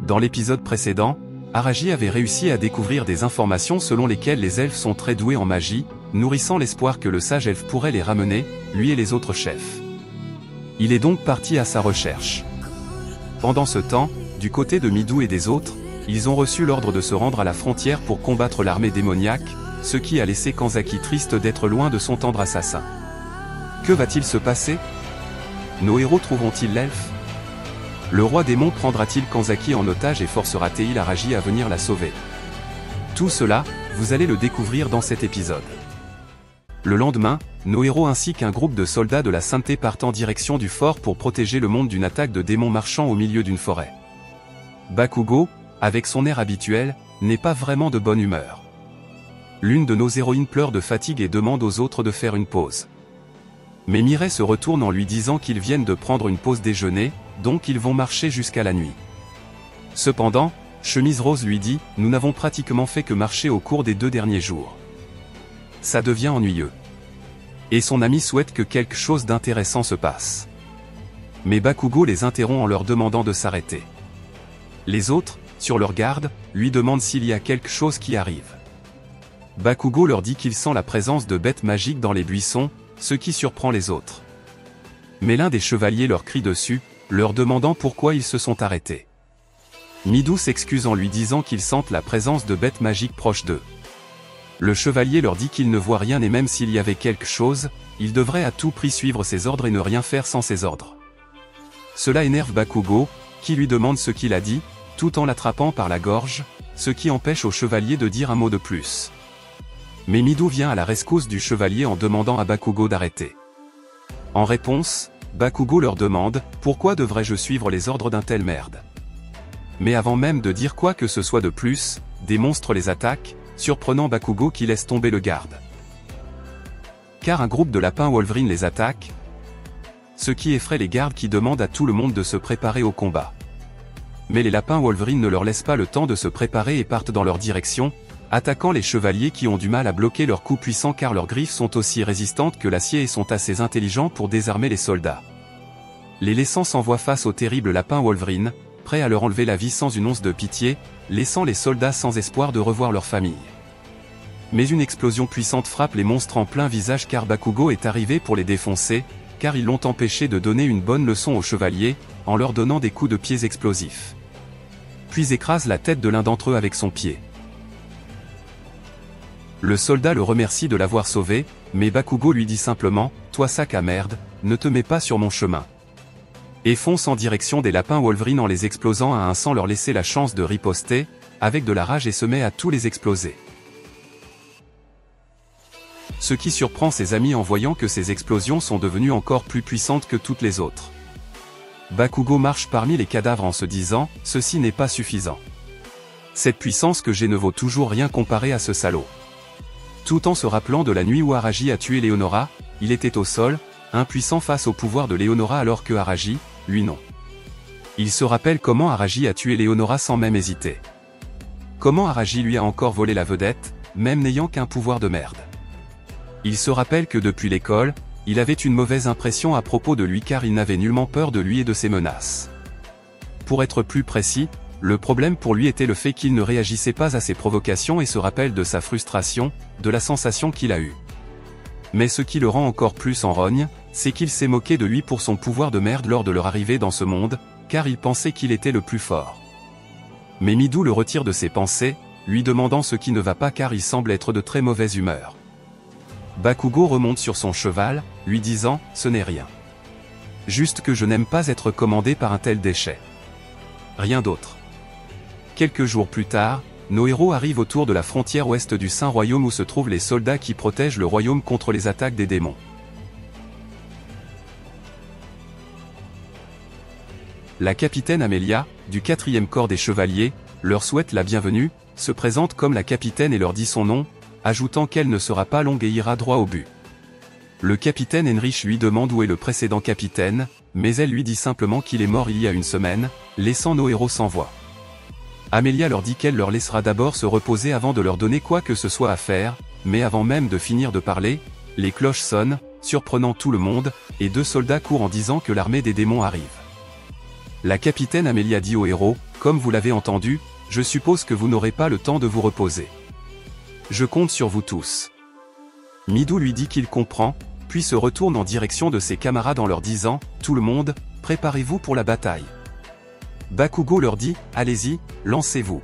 Dans l'épisode précédent, Araji avait réussi à découvrir des informations selon lesquelles les elfes sont très doués en magie, nourrissant l'espoir que le sage elfe pourrait les ramener, lui et les autres chefs. Il est donc parti à sa recherche. Pendant ce temps, du côté de Midou et des autres, ils ont reçu l'ordre de se rendre à la frontière pour combattre l'armée démoniaque, ce qui a laissé Kanzaki triste d'être loin de son tendre assassin. Que va-t-il se passer? Nos héros trouveront-ils l'elfe? Le roi démon prendra-t-il Kanzaki en otage et forcera-t-il Araji à venir la sauver? Tout cela, vous allez le découvrir dans cet épisode. Le lendemain, nos héros ainsi qu'un groupe de soldats de la sainteté partent en direction du fort pour protéger le monde d'une attaque de démons marchant au milieu d'une forêt. Bakugo, avec son air habituel, n'est pas vraiment de bonne humeur. L'une de nos héroïnes pleure de fatigue et demande aux autres de faire une pause. Mais Mirai se retourne en lui disant qu'ils viennent de prendre une pause déjeuner, donc ils vont marcher jusqu'à la nuit. Cependant, Chemise Rose lui dit « Nous n'avons pratiquement fait que marcher au cours des 2 derniers jours. Ça devient ennuyeux. » Et son ami souhaite que quelque chose d'intéressant se passe. Mais Bakugo les interrompt en leur demandant de s'arrêter. Les autres, sur leur garde, lui demandent s'il y a quelque chose qui arrive. Bakugo leur dit qu'il sent la présence de bêtes magiques dans les buissons, ce qui surprend les autres. Mais l'un des chevaliers leur crie dessus, leur demandant pourquoi ils se sont arrêtés. Midou s'excuse en lui disant qu'ils sentent la présence de bêtes magiques proches d'eux. Le chevalier leur dit qu'il ne voit rien et même s'il y avait quelque chose, il devrait à tout prix suivre ses ordres et ne rien faire sans ses ordres. Cela énerve Bakugo, qui lui demande ce qu'il a dit, tout en l'attrapant par la gorge, ce qui empêche au chevalier de dire un mot de plus. Mais Midou vient à la rescousse du chevalier en demandant à Bakugo d'arrêter. En réponse, Bakugo leur demande « Pourquoi devrais-je suivre les ordres d'un tel merde ?» Mais avant même de dire quoi que ce soit de plus, des monstres les attaquent, surprenant Bakugo qui laisse tomber le garde. Car un groupe de lapins Wolverine les attaque, ce qui effraie les gardes qui demandent à tout le monde de se préparer au combat. Mais les lapins Wolverine ne leur laissent pas le temps de se préparer et partent dans leur direction, attaquant les chevaliers qui ont du mal à bloquer leurs coups puissants car leurs griffes sont aussi résistantes que l'acier et sont assez intelligents pour désarmer les soldats. Les laissant s'envoient face aux terribles lapins Wolverine, prêts à leur enlever la vie sans une once de pitié, laissant les soldats sans espoir de revoir leur famille. Mais une explosion puissante frappe les monstres en plein visage car Bakugo est arrivé pour les défoncer, car ils l'ont empêché de donner une bonne leçon aux chevaliers, en leur donnant des coups de pieds explosifs. Puis écrase la tête de l'un d'entre eux avec son pied. Le soldat le remercie de l'avoir sauvé, mais Bakugo lui dit simplement « Toi sac à merde, ne te mets pas sur mon chemin » et fonce en direction des lapins Wolverine en les explosant à un sans leur laisser la chance de riposter, avec de la rage et se met à tous les exploser. Ce qui surprend ses amis en voyant que ces explosions sont devenues encore plus puissantes que toutes les autres. Bakugo marche parmi les cadavres en se disant « Ceci n'est pas suffisant. Cette puissance que j'ai ne vaut toujours rien comparée à ce salaud. » Tout en se rappelant de la nuit où Araji a tué Leonora, il était au sol, impuissant face au pouvoir de Leonora alors que Araji, lui non. Il se rappelle comment Araji a tué Leonora sans même hésiter. Comment Araji lui a encore volé la vedette, même n'ayant qu'un pouvoir de merde. Il se rappelle que depuis l'école, il avait une mauvaise impression à propos de lui car il n'avait nullement peur de lui et de ses menaces. Pour être plus précis, le problème pour lui était le fait qu'il ne réagissait pas à ses provocations et se rappelle de sa frustration, de la sensation qu'il a eue. Mais ce qui le rend encore plus en rogne, c'est qu'il s'est moqué de lui pour son pouvoir de merde lors de leur arrivée dans ce monde, car il pensait qu'il était le plus fort. Mais Midou le retire de ses pensées, lui demandant ce qui ne va pas car il semble être de très mauvaise humeur. Bakugo remonte sur son cheval, lui disant « Ce n'est rien. Juste que je n'aime pas être commandé par un tel déchet. Rien d'autre. » Quelques jours plus tard, nos héros arrivent autour de la frontière ouest du Saint-Royaume où se trouvent les soldats qui protègent le royaume contre les attaques des démons. La capitaine Amelia, du 4e corps des chevaliers, leur souhaite la bienvenue, se présente comme la capitaine et leur dit son nom, ajoutant qu'elle ne sera pas longue et ira droit au but. Le capitaine Heinrich lui demande où est le précédent capitaine, mais elle lui dit simplement qu'il est mort il y a une semaine, laissant nos héros sans voix. Amelia leur dit qu'elle leur laissera d'abord se reposer avant de leur donner quoi que ce soit à faire, mais avant même de finir de parler, les cloches sonnent, surprenant tout le monde, et 2 soldats courent en disant que l'armée des démons arrive. La capitaine Amélia dit au héros, comme vous l'avez entendu, je suppose que vous n'aurez pas le temps de vous reposer. Je compte sur vous tous. Midou lui dit qu'il comprend, puis se retourne en direction de ses camarades en leur disant, tout le monde, préparez-vous pour la bataille. Bakugo leur dit, allez-y, lancez-vous.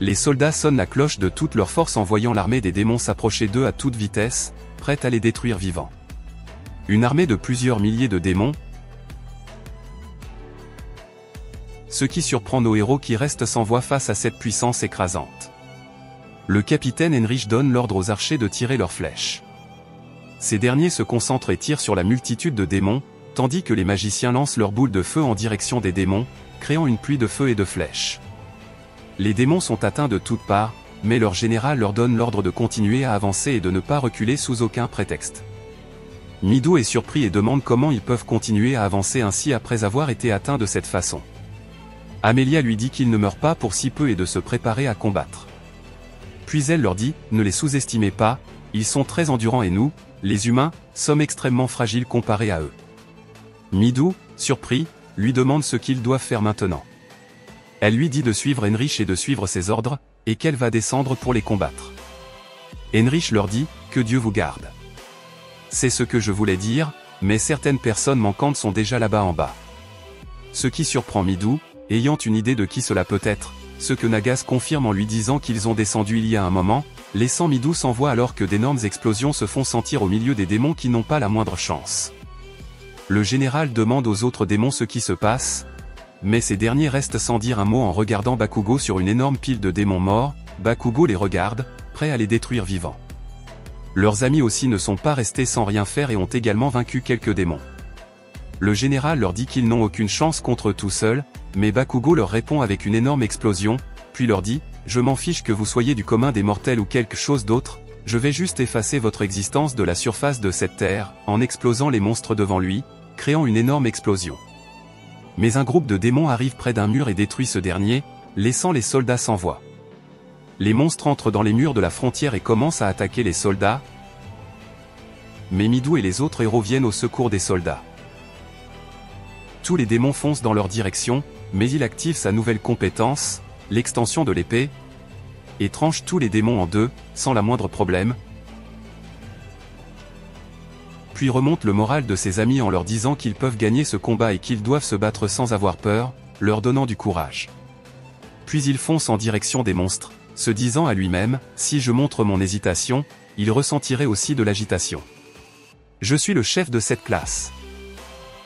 Les soldats sonnent la cloche de toute leur force en voyant l'armée des démons s'approcher d'eux à toute vitesse, prête à les détruire vivants. Une armée de plusieurs milliers de démons, ce qui surprend nos héros qui restent sans voix face à cette puissance écrasante. Le capitaine Heinrich donne l'ordre aux archers de tirer leurs flèches. Ces derniers se concentrent et tirent sur la multitude de démons, tandis que les magiciens lancent leurs boules de feu en direction des démons, créant une pluie de feu et de flèches. Les démons sont atteints de toutes parts, mais leur général leur donne l'ordre de continuer à avancer et de ne pas reculer sous aucun prétexte. Midou est surpris et demande comment ils peuvent continuer à avancer ainsi après avoir été atteints de cette façon. Amélia lui dit qu'ils ne meurent pas pour si peu et de se préparer à combattre. Puis elle leur dit, ne les sous-estimez pas, ils sont très endurants et nous, les humains, sommes extrêmement fragiles comparés à eux. Midou, surpris, lui demande ce qu'ils doivent faire maintenant. Elle lui dit de suivre Heinrich et de suivre ses ordres, et qu'elle va descendre pour les combattre. Heinrich leur dit, que Dieu vous garde. C'est ce que je voulais dire, mais certaines personnes manquantes sont déjà là-bas en bas. Ce qui surprend Midou, ayant une idée de qui cela peut être, ce que Nagas confirme en lui disant qu'ils ont descendu il y a un moment, laissant Midou sans voix alors que d'énormes explosions se font sentir au milieu des démons qui n'ont pas la moindre chance. Le général demande aux autres démons ce qui se passe, mais ces derniers restent sans dire un mot en regardant Bakugo sur une énorme pile de démons morts. Bakugo les regarde, prêt à les détruire vivants. Leurs amis aussi ne sont pas restés sans rien faire et ont également vaincu quelques démons. Le général leur dit qu'ils n'ont aucune chance contre eux tout seuls, mais Bakugo leur répond avec une énorme explosion, puis leur dit, je m'en fiche que vous soyez du commun des mortels ou quelque chose d'autre, je vais juste effacer votre existence de la surface de cette terre, en explosant les monstres devant lui, créant une énorme explosion. Mais un groupe de démons arrive près d'un mur et détruit ce dernier, laissant les soldats sans voix. Les monstres entrent dans les murs de la frontière et commencent à attaquer les soldats, mais Midou et les autres héros viennent au secours des soldats. Tous les démons foncent dans leur direction, mais il active sa nouvelle compétence, l'extension de l'épée, et tranche tous les démons en deux, sans la moindre problème. Puis remonte le moral de ses amis en leur disant qu'ils peuvent gagner ce combat et qu'ils doivent se battre sans avoir peur, leur donnant du courage. Puis il fonce en direction des monstres, se disant à lui-même, si je montre mon hésitation, il ressentirait aussi de l'agitation. Je suis le chef de cette classe.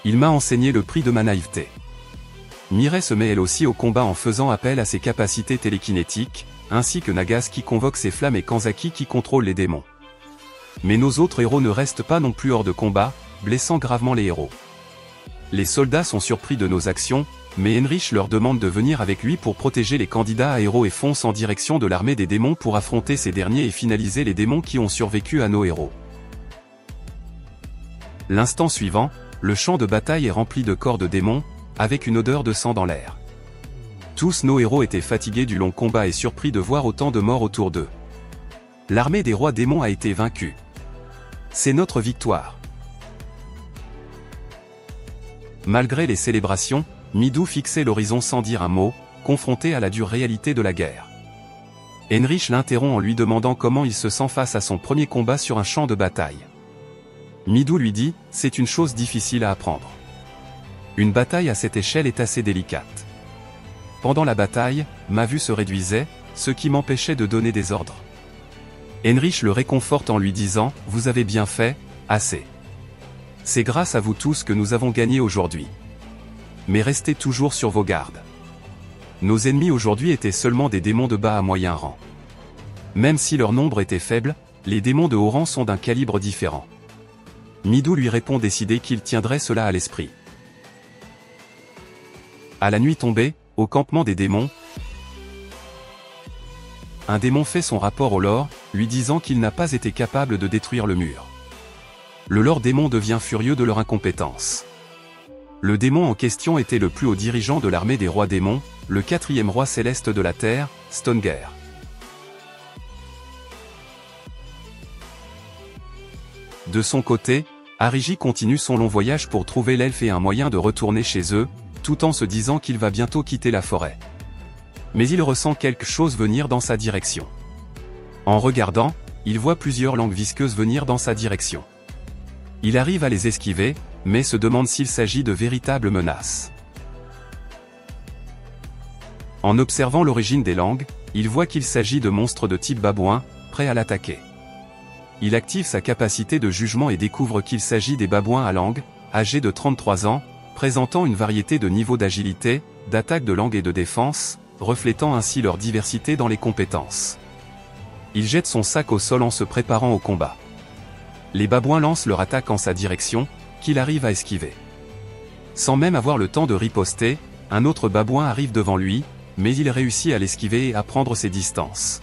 Il m'a enseigné le prix de ma naïveté. Mirai se met elle aussi au combat en faisant appel à ses capacités télékinétiques, ainsi que Nagas qui convoque ses flammes et Kanzaki qui contrôle les démons. Mais nos autres héros ne restent pas non plus hors de combat, blessant gravement les héros. Les soldats sont surpris de nos actions, mais Heinrich leur demande de venir avec lui pour protéger les candidats à héros et fonce en direction de l'armée des démons pour affronter ces derniers et finaliser les démons qui ont survécu à nos héros. L'instant suivant, le champ de bataille est rempli de corps de démons, avec une odeur de sang dans l'air. Tous nos héros étaient fatigués du long combat et surpris de voir autant de morts autour d'eux. L'armée des rois démons a été vaincue. C'est notre victoire. Malgré les célébrations, Midou fixait l'horizon sans dire un mot, confronté à la dure réalité de la guerre. Heinrich l'interrompt en lui demandant comment il se sent face à son premier combat sur un champ de bataille. Midou lui dit, c'est une chose difficile à apprendre. Une bataille à cette échelle est assez délicate. Pendant la bataille, ma vue se réduisait, ce qui m'empêchait de donner des ordres. Heinrich le réconforte en lui disant, vous avez bien fait, assez. C'est grâce à vous tous que nous avons gagné aujourd'hui. Mais restez toujours sur vos gardes. Nos ennemis aujourd'hui étaient seulement des démons de bas à moyen rang. Même si leur nombre était faible, les démons de haut rang sont d'un calibre différent. Midou lui répond décidé qu'il tiendrait cela à l'esprit. À la nuit tombée, au campement des démons, un démon fait son rapport au lord, lui disant qu'il n'a pas été capable de détruire le mur. Le lord démon devient furieux de leur incompétence. Le démon en question était le plus haut dirigeant de l'armée des rois démons, le 4e roi céleste de la Terre, Stoneger. De son côté, Ariji continue son long voyage pour trouver l'elfe et un moyen de retourner chez eux, tout en se disant qu'il va bientôt quitter la forêt. Mais il ressent quelque chose venir dans sa direction. En regardant, il voit plusieurs langues visqueuses venir dans sa direction. Il arrive à les esquiver, mais se demande s'il s'agit de véritables menaces. En observant l'origine des langues, il voit qu'il s'agit de monstres de type babouin, prêts à l'attaquer. Il active sa capacité de jugement et découvre qu'il s'agit des babouins à langue, âgés de 33 ans, présentant une variété de niveaux d'agilité, d'attaque de langue et de défense, reflétant ainsi leur diversité dans les compétences. Il jette son sac au sol en se préparant au combat. Les babouins lancent leur attaque en sa direction, qu'il arrive à esquiver. Sans même avoir le temps de riposter, un autre babouin arrive devant lui, mais il réussit à l'esquiver et à prendre ses distances.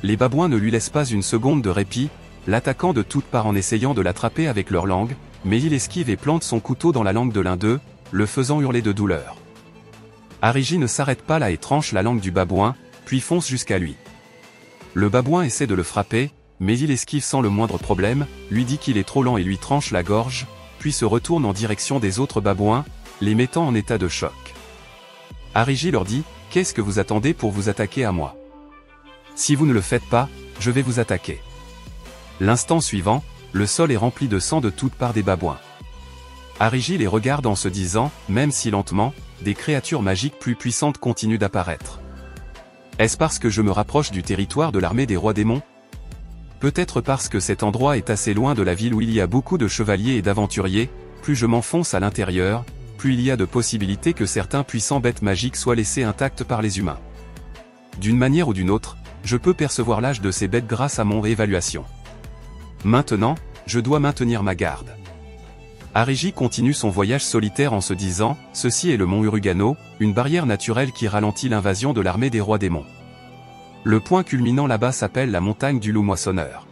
Les babouins ne lui laissent pas une seconde de répit, l'attaquant de toutes parts en essayant de l'attraper avec leur langue, mais il esquive et plante son couteau dans la langue de l'un d'eux, le faisant hurler de douleur. Ariji ne s'arrête pas là et tranche la langue du babouin, puis fonce jusqu'à lui. Le babouin essaie de le frapper, mais il esquive sans le moindre problème, lui dit qu'il est trop lent et lui tranche la gorge, puis se retourne en direction des autres babouins, les mettant en état de choc. Ariji leur dit « Qu'est-ce que vous attendez pour vous attaquer à moi? Si vous ne le faites pas, je vais vous attaquer. » L'instant suivant, le sol est rempli de sang de toutes parts des babouins. Ariji les regarde en se disant, même si lentement, des créatures magiques plus puissantes continuent d'apparaître. Est-ce parce que je me rapproche du territoire de l'armée des rois démons? Peut-être parce que cet endroit est assez loin de la ville où il y a beaucoup de chevaliers et d'aventuriers, plus je m'enfonce à l'intérieur, plus il y a de possibilités que certains puissants bêtes magiques soient laissés intacts par les humains. D'une manière ou d'une autre, je peux percevoir l'âge de ces bêtes grâce à mon évaluation. Maintenant, je dois maintenir ma garde. Ariji continue son voyage solitaire en se disant, ceci est le mont Urugano, une barrière naturelle qui ralentit l'invasion de l'armée des rois démons. Le point culminant là-bas s'appelle la montagne du loup moissonneur.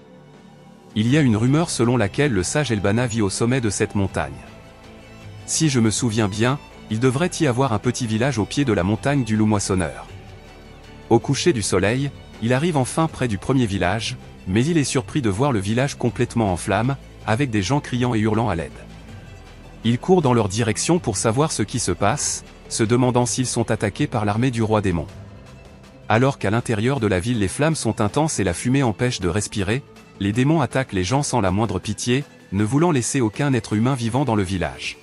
Il y a une rumeur selon laquelle le sage Elbana vit au sommet de cette montagne. Si je me souviens bien, il devrait y avoir un petit village au pied de la montagne du loup moissonneur. Au coucher du soleil, il arrive enfin près du premier village, mais il est surpris de voir le village complètement en flammes, avec des gens criant et hurlant à l'aide. Il court dans leur direction pour savoir ce qui se passe, se demandant s'ils sont attaqués par l'armée du roi démon. Alors qu'à l'intérieur de la ville les flammes sont intenses et la fumée empêche de respirer, les démons attaquent les gens sans la moindre pitié, ne voulant laisser aucun être humain vivant dans le village.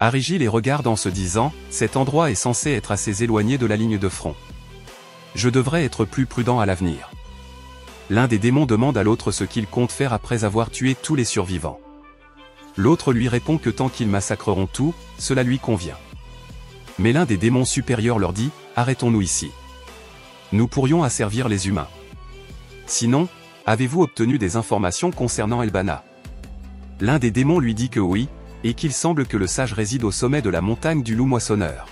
Ariji les regarde en se disant, cet endroit est censé être assez éloigné de la ligne de front. Je devrais être plus prudent à l'avenir. L'un des démons demande à l'autre ce qu'il compte faire après avoir tué tous les survivants. L'autre lui répond que tant qu'ils massacreront tout, cela lui convient. Mais l'un des démons supérieurs leur dit, arrêtons-nous ici. Nous pourrions asservir les humains. Sinon, avez-vous obtenu des informations concernant Elbana? L'un des démons lui dit que oui, et qu'il semble que le sage réside au sommet de la montagne du loup moissonneur.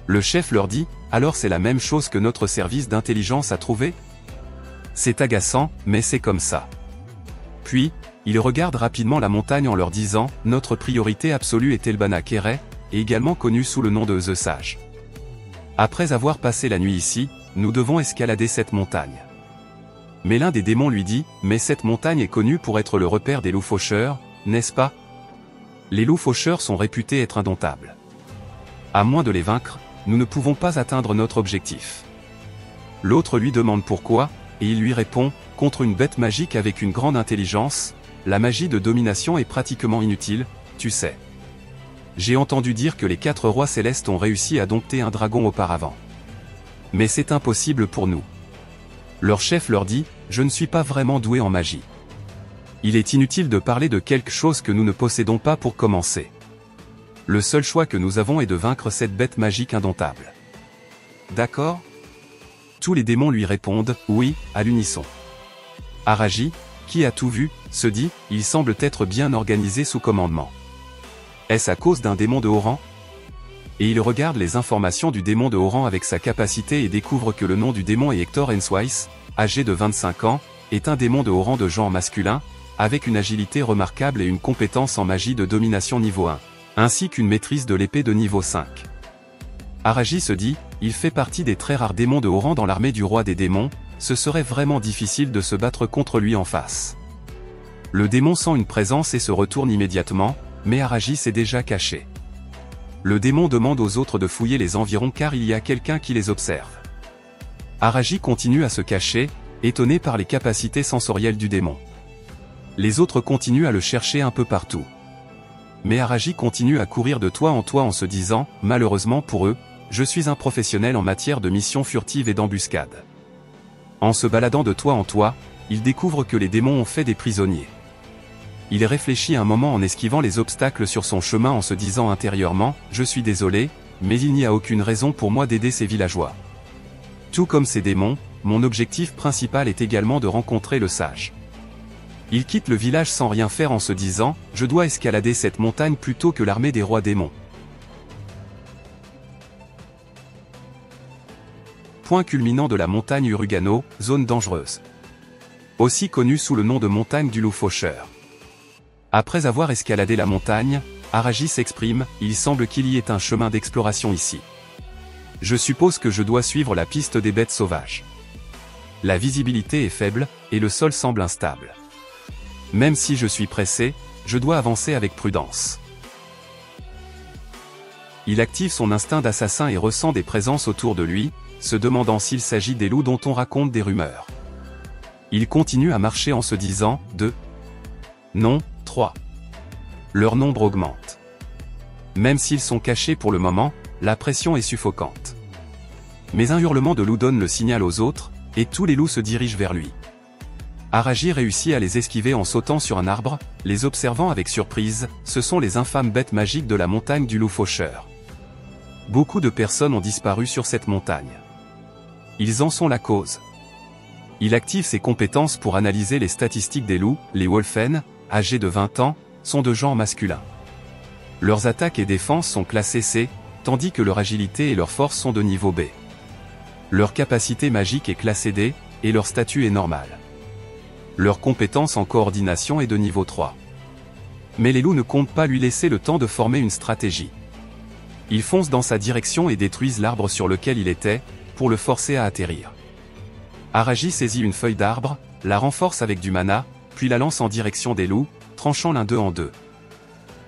Le chef leur dit, alors c'est la même chose que notre service d'intelligence a trouvé? C'est agaçant, mais c'est comme ça. Puis, il regarde rapidement la montagne en leur disant, notre priorité absolue est Elbana Kéré, et également connu sous le nom de The Sage. Après avoir passé la nuit ici, nous devons escalader cette montagne. Mais l'un des démons lui dit, mais cette montagne est connue pour être le repère des loups faucheurs, n'est-ce pas? Les loups faucheurs sont réputés être indomptables. À moins de les vaincre, nous ne pouvons pas atteindre notre objectif. L'autre lui demande pourquoi, et il lui répond, contre une bête magique avec une grande intelligence, la magie de domination est pratiquement inutile, tu sais. J'ai entendu dire que les 4 rois célestes ont réussi à dompter un dragon auparavant. Mais c'est impossible pour nous. Leur chef leur dit, je ne suis pas vraiment doué en magie. Il est inutile de parler de quelque chose que nous ne possédons pas pour commencer. Le seul choix que nous avons est de vaincre cette bête magique indomptable. D'accord? Tous les démons lui répondent, oui, à l'unisson. Ariji, qui a tout vu, se dit, il semble être bien organisé sous commandement. Est-ce à cause d'un démon de haut rang? Et il regarde les informations du démon de haut rang avec sa capacité et découvre que le nom du démon est Hector Ensweiss, âgé de 25 ans, est un démon de haut rang de genre masculin, avec une agilité remarquable et une compétence en magie de domination niveau 1, ainsi qu'une maîtrise de l'épée de niveau 5. Ariji se dit, il fait partie des très rares démons de haut rang dans l'armée du roi des démons, ce serait vraiment difficile de se battre contre lui en face. Le démon sent une présence et se retourne immédiatement, mais Ariji s'est déjà caché. le démon demande aux autres de fouiller les environs car il y a quelqu'un qui les observe. Araji continue à se cacher, étonné par les capacités sensorielles du démon. Les autres continuent à le chercher un peu partout. Mais Araji continue à courir de toit en se disant, malheureusement pour eux, je suis un professionnel en matière de missions furtives et d'embuscades. En se baladant de toit en toit, il découvre que les démons ont fait des prisonniers. Il réfléchit un moment en esquivant les obstacles sur son chemin en se disant intérieurement, je suis désolé, mais il n'y a aucune raison pour moi d'aider ces villageois. Tout comme ces démons, mon objectif principal est également de rencontrer le sage. Il quitte le village sans rien faire en se disant, je dois escalader cette montagne plutôt que l'armée des rois démons. Point culminant de la montagne Urugano, zone dangereuse. Aussi connue sous le nom de montagne du loup faucheur. Après avoir escaladé la montagne, Araji s'exprime, il semble qu'il y ait un chemin d'exploration ici. Je suppose que je dois suivre la piste des bêtes sauvages. La visibilité est faible, et le sol semble instable. Même si je suis pressé, je dois avancer avec prudence. Il active son instinct d'assassin et ressent des présences autour de lui, se demandant s'il s'agit des loups dont on raconte des rumeurs. Il continue à marcher en se disant, 2. Non, 3. Leur nombre augmente. Même s'ils sont cachés pour le moment, la pression est suffocante. Mais un hurlement de loup donne le signal aux autres, et tous les loups se dirigent vers lui. Araji réussit à les esquiver en sautant sur un arbre, les observant avec surprise, ce sont les infâmes bêtes magiques de la montagne du loup faucheur. Beaucoup de personnes ont disparu sur cette montagne. Ils en sont la cause. Il active ses compétences pour analyser les statistiques des loups, les Wolfen, âgés de 20 ans, sont de genre masculin. Leurs attaques et défenses sont classées C, tandis que leur agilité et leur force sont de niveau B. Leur capacité magique est classée D, et leur statut est normal. Leur compétence en coordination est de niveau 3. Mais les loups ne comptent pas lui laisser le temps de former une stratégie. Ils foncent dans sa direction et détruisent l'arbre sur lequel il était, pour le forcer à atterrir. Araji saisit une feuille d'arbre, la renforce avec du mana, puis la lance en direction des loups, tranchant l'un d'eux en deux.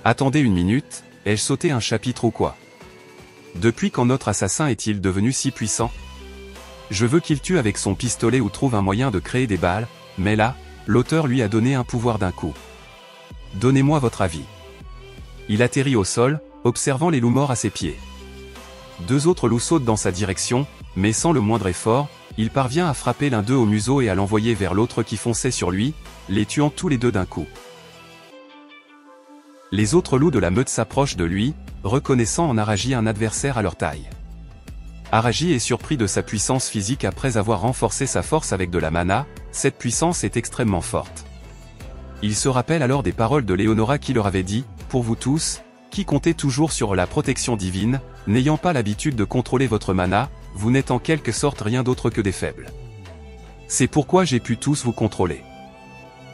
Attendez une minute, ai-je sauté un chapitre ou quoi? Depuis quand notre assassin est-il devenu si puissant? Je veux qu'il tue avec son pistolet ou trouve un moyen de créer des balles, mais là, l'auteur lui a donné un pouvoir d'un coup. Donnez-moi votre avis. Il atterrit au sol, observant les loups morts à ses pieds. 2 autres loups sautent dans sa direction, mais sans le moindre effort, il parvient à frapper l'un d'eux au museau et à l'envoyer vers l'autre qui fonçait sur lui, les tuant tous les deux d'un coup. Les autres loups de la meute s'approchent de lui, reconnaissant en Araji un adversaire à leur taille. Araji est surpris de sa puissance physique après avoir renforcé sa force avec de la mana, cette puissance est extrêmement forte. Il se rappelle alors des paroles de Léonora qui leur avait dit, pour vous tous, qui comptez toujours sur la protection divine, n'ayant pas l'habitude de contrôler votre mana, vous n'êtes en quelque sorte rien d'autre que des faibles. C'est pourquoi j'ai pu tous vous contrôler.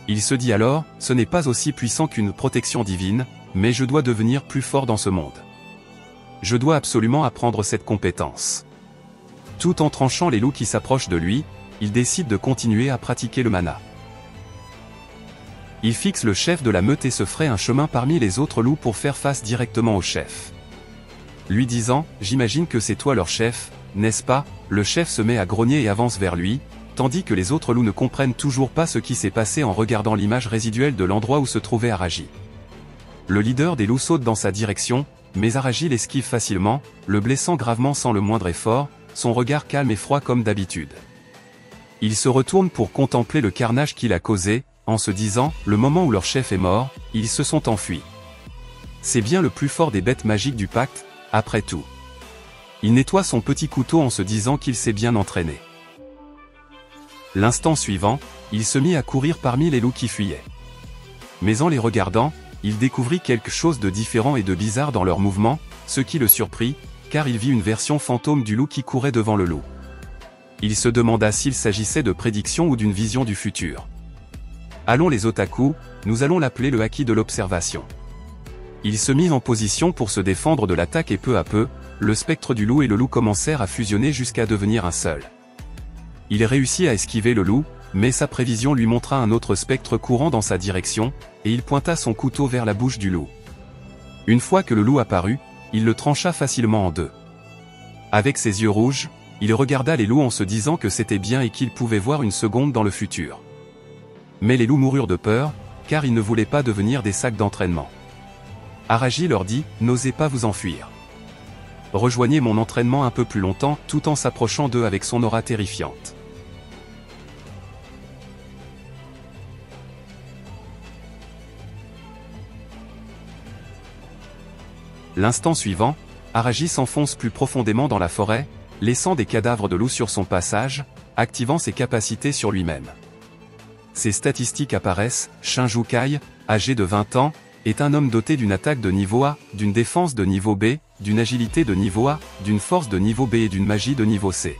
Il se dit alors, ce n'est pas aussi puissant qu'une protection divine, mais je dois devenir plus fort dans ce monde. Je dois absolument apprendre cette compétence. Tout en tranchant les loups qui s'approchent de lui, il décide de continuer à pratiquer le mana. Il fixe le chef de la meute et se ferait un chemin parmi les autres loups pour faire face directement au chef. Lui disant, j'imagine que c'est toi leur chef, n'est-ce pas? Le chef se met à grogner et avance vers lui, tandis que les autres loups ne comprennent toujours pas ce qui s'est passé en regardant l'image résiduelle de l'endroit où se trouvait Araji. Le leader des loups saute dans sa direction, mais Araji l'esquive facilement, le blessant gravement sans le moindre effort, son regard calme et froid comme d'habitude. Il se retourne pour contempler le carnage qu'il a causé, en se disant, le moment où leur chef est mort, ils se sont enfuis. C'est bien le plus fort des bêtes magiques du pacte, après tout. Il nettoie son petit couteau en se disant qu'il s'est bien entraîné. L'instant suivant, il se mit à courir parmi les loups qui fuyaient. Mais en les regardant, il découvrit quelque chose de différent et de bizarre dans leurs mouvements, ce qui le surprit, car il vit une version fantôme du loup qui courait devant le loup. Il se demanda s'il s'agissait de prédiction ou d'une vision du futur. Allons les otaku, nous allons l'appeler le haki de l'observation. Il se mit en position pour se défendre de l'attaque et peu à peu, le spectre du loup et le loup commencèrent à fusionner jusqu'à devenir un seul. Il réussit à esquiver le loup, mais sa prévision lui montra un autre spectre courant dans sa direction, et il pointa son couteau vers la bouche du loup. Une fois que le loup apparut, il le trancha facilement en deux. Avec ses yeux rouges, il regarda les loups en se disant que c'était bien et qu'il pouvait voir une seconde dans le futur. Mais les loups moururent de peur, car ils ne voulaient pas devenir des sacs d'entraînement. Araji leur dit, n'osez pas vous enfuir. Rejoignez mon entraînement un peu plus longtemps, tout en s'approchant d'eux avec son aura terrifiante. L'instant suivant, Araji s'enfonce plus profondément dans la forêt, laissant des cadavres de loups sur son passage, activant ses capacités sur lui-même. Ses statistiques apparaissent, Shinjukai, âgé de 20 ans, est un homme doté d'une attaque de niveau A, d'une défense de niveau B, d'une agilité de niveau A, d'une force de niveau B et d'une magie de niveau C.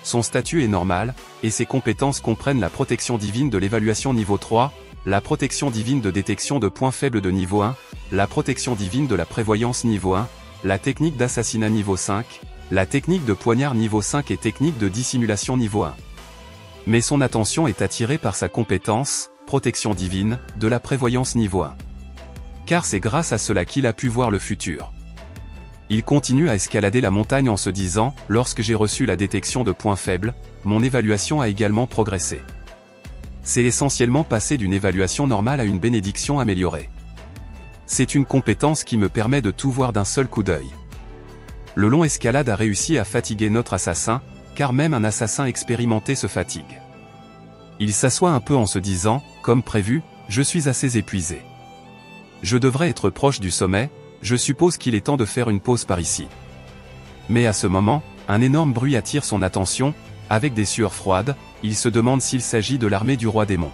Son statut est normal, et ses compétences comprennent la protection divine de l'évaluation niveau 3, la protection divine de détection de points faibles de niveau 1, la protection divine de la prévoyance niveau 1, la technique d'assassinat niveau 5, la technique de poignard niveau 5 et technique de dissimulation niveau 1. Mais son attention est attirée par sa compétence, protection divine, de la prévoyance niveau 1. Car c'est grâce à cela qu'il a pu voir le futur. Il continue à escalader la montagne en se disant, lorsque j'ai reçu la détection de points faibles, mon évaluation a également progressé. C'est essentiellement passer d'une évaluation normale à une bénédiction améliorée. C'est une compétence qui me permet de tout voir d'un seul coup d'œil. Le long escalade a réussi à fatiguer notre assassin, car même un assassin expérimenté se fatigue. Il s'assoit un peu en se disant, comme prévu, je suis assez épuisé. Je devrais être proche du sommet, je suppose qu'il est temps de faire une pause par ici. Mais à ce moment, un énorme bruit attire son attention, avec des sueurs froides, il se demande s'il s'agit de l'armée du roi démon.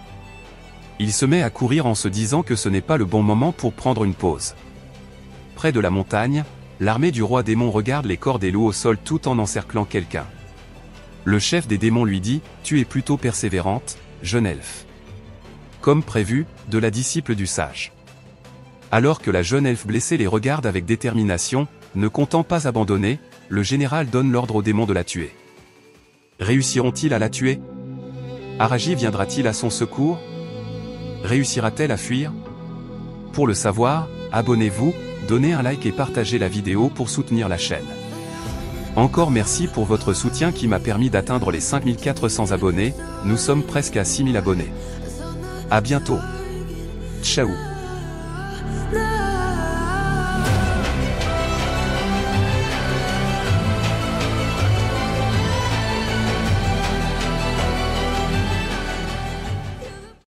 Il se met à courir en se disant que ce n'est pas le bon moment pour prendre une pause. Près de la montagne, l'armée du roi démon regarde les corps des loups au sol tout en encerclant quelqu'un. Le chef des démons lui dit, tu es plutôt persévérante, jeune elfe. Comme prévu, de la disciple du sage. Alors que la jeune elfe blessée les regarde avec détermination, ne comptant pas abandonner, le général donne l'ordre aux démons de la tuer. Réussiront-ils à la tuer? Araji viendra-t-il à son secours? Réussira-t-elle à fuir? Pour le savoir, abonnez-vous, donnez un like et partagez la vidéo pour soutenir la chaîne. Encore merci pour votre soutien qui m'a permis d'atteindre les 5400 abonnés, nous sommes presque à 6000 abonnés. À bientôt. Ciao.